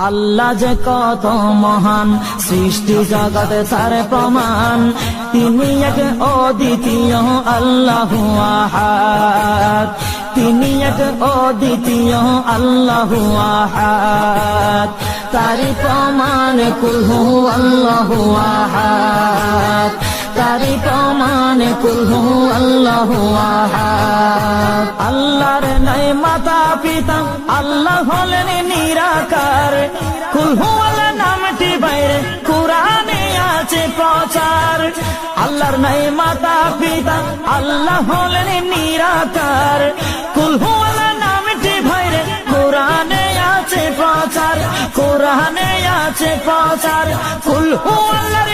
আল্লাহ যে কত মহান, সৃষ্টি জগতে তার প্রমাণ। তিনি এক অদ্বিতীয় আল্লাহু আহাদ, তিনি এক অদ্বিতীয় আল্লাহু আহাদ। তারি প্রমাণ কুল হু আল্লাহু আহাদ, তারি প্রমাণ কুল হু আল্লাহু আহাদ। আল্লাহর নাই মাতা পিতা, আল্লাহ হলেন নিরাকার। কুল হু আল্লাহ নামটি বাইরে কুরআনে আছে প্রচার। আল্লাহর নাই মাতা পিতা, আল্লাহ হলেন নিরাকার। কুল হু আল্লাহ নামটি বাইরে কুরআনে আছে প্রচার, কুরআনে আছে প্রচার। কুল হু আল্লাহর